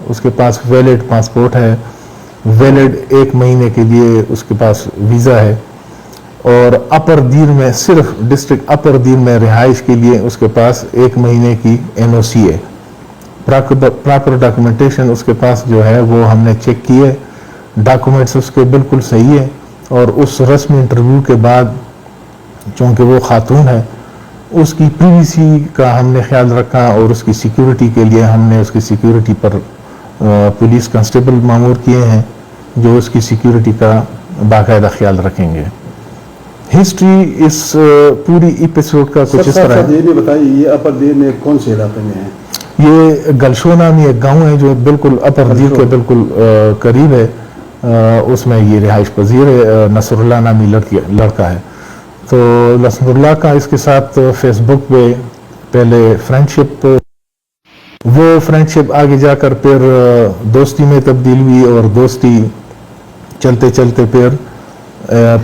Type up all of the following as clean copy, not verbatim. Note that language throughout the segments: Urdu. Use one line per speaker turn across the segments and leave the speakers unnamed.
اس کے پاس ویلڈ پاسپورٹ ہے، ویلڈ 1 مہینے کے لیے اس کے پاس ویزا ہے، اور اپر دیر میں صرف ڈسٹرکٹ اپر دیر میں رہائش کے لیے اس کے پاس 1 مہینے کی NOC ہے۔ پراپر ڈاکومنٹیشن اس کے پاس جو ہے وہ ہم نے چیک کی ہے، ڈاکومنٹس اس کے بالکل صحیح ہے، اور اس رسمی انٹرویو کے بعد چونکہ وہ خاتون ہے اس کی پریویسی کا ہم نے خیال رکھا، اور اس کی سیکیورٹی کے لیے ہم نے اس کی سیکیورٹی پر پولیس کانسٹیبل مامور کیے ہیں جو اس کی سیکیورٹی کا باقاعدہ خیال رکھیں گے۔ ہسٹری اس پوری ایپیسوڈ کا کچھ اس طرح ہے۔
یہ بتائیے یہ اپر دیر میں کون سے علاقے میں ہے؟
یہ گلشو نامی ایک گاؤں ہے جو بالکل اپر دیر کے بالکل قریب ہے، اس میں یہ رہائش پذیر ہے، نصر اللہ نامی لڑکا ہے۔ تو نصر اللہ کا اس کے ساتھ فیس بک پہ پہلے فرینڈشپ، وہ فرینڈشپ آگے جا کر پھر دوستی میں تبدیل ہوئی، اور دوستی چلتے چلتے پھر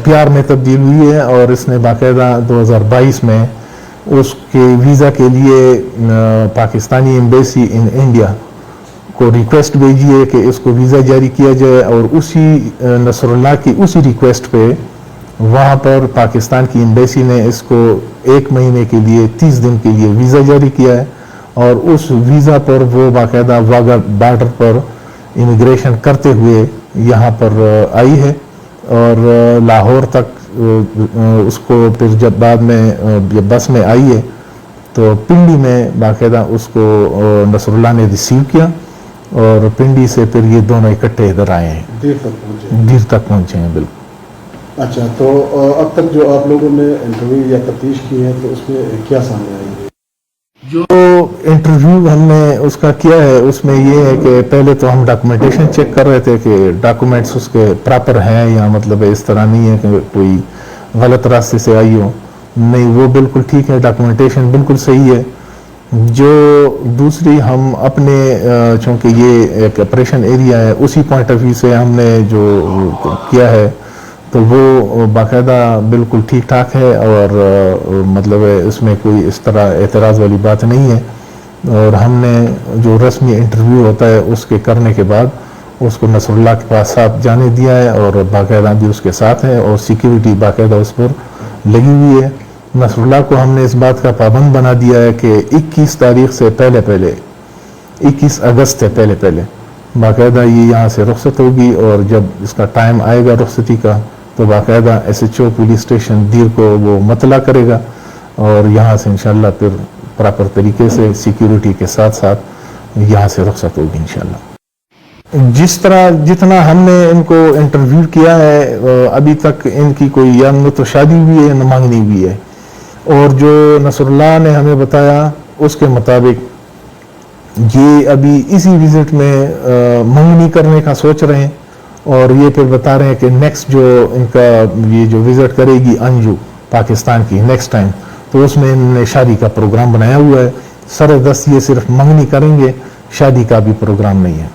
پیار میں تبدیل ہوئی ہے، اور اس نے باقاعدہ 2022 میں اس کے ویزا کے لیے پاکستانی ایمبیسی ان انڈیا کو ریکویسٹ بھیجی ہے کہ اس کو ویزا جاری کیا جائے، اور اسی نصر اللہ کی اسی ریکویسٹ پہ وہاں پر پاکستان کی ایمبیسی نے اس کو 1 مہینے کے لیے 30 دن کے لیے ویزا جاری کیا ہے، اور اس ویزا پر وہ باقاعدہ واگا بارڈر پر امیگریشن کرتے ہوئے یہاں پر آئی ہے، اور لاہور تک اس کو پھر جب بعد میں بس میں آئی ہے تو پنڈی میں باقاعدہ اس کو نصر اللہ نے ریسیو کیا، اور پنڈی سے پھر یہ دونوں اکٹھے ادھر آئے ہیں، دیر تک پہنچے ہیں۔ بالکل۔
اچھا، تو اب تک جو آپ لوگوں نے انٹرویو یا تفتیش کی ہے تو اس میں کیا سامنے آئی ہے؟
جو انٹرویو ہم نے اس کا کیا ہے اس میں یہ ہے کہ پہلے تو ہم ڈاکومنٹیشن چیک کر رہے تھے کہ ڈاکومنٹس اس کے پراپر ہیں، یا مطلب اس طرح نہیں ہے کہ کوئی غلط راستے سے آئی ہو، نہیں وہ بالکل ٹھیک ہے، ڈاکومنٹیشن بالکل صحیح ہے۔ جو دوسری ہم اپنے چونکہ یہ ایک آپریشن ایریا ہے اسی پوائنٹ آف ویو سے ہم نے جو کیا ہے تو وہ باقاعدہ بالکل ٹھیک ٹھاک ہے، اور مطلب اس میں کوئی اس طرح اعتراض والی بات نہیں ہے، اور ہم نے جو رسمی انٹرویو ہوتا ہے اس کے کرنے کے بعد اس کو نصر اللہ کے پاس ساتھ جانے دیا ہے، اور باقاعدہ بھی اس کے ساتھ ہے، اور سیکیورٹی باقاعدہ اس پر لگی ہوئی ہے۔ نصر اللہ کو ہم نے اس بات کا پابند بنا دیا ہے کہ 21 تاریخ سے پہلے 21 اگست سے پہلے باقاعدہ یہ یہاں سے رخصت ہوگی، اور جب اس کا ٹائم آئے گا رخصتی کا تو باقاعدہ SHO پولیس اسٹیشن دیر کو وہ مطلع کرے گا، اور یہاں سے انشاءاللہ پھر پراپر طریقے سے سیکیورٹی کے ساتھ ساتھ یہاں سے رخصت ہوگی انشاءاللہ۔ جس طرح جتنا ہم نے ان کو انٹرویو کیا ہے ابھی تک ان کی کوئی یا نہ تو شادی ہوئی ہے نہ مانگنی ہوئی ہے، اور جو نصر اللہ نے ہمیں بتایا اس کے مطابق یہ ابھی اسی وزٹ میں منگنی کرنے کا سوچ رہے ہیں، اور یہ پھر بتا رہے ہیں کہ نیکسٹ جو ان کا یہ جو وزٹ کرے گی انجو پاکستان کی نیکسٹ ٹائم، تو اس میں انہوں نے شادی کا پروگرام بنایا ہوا ہے۔ سر دست یہ صرف منگنی کریں گے، شادی کا بھی پروگرام نہیں ہے۔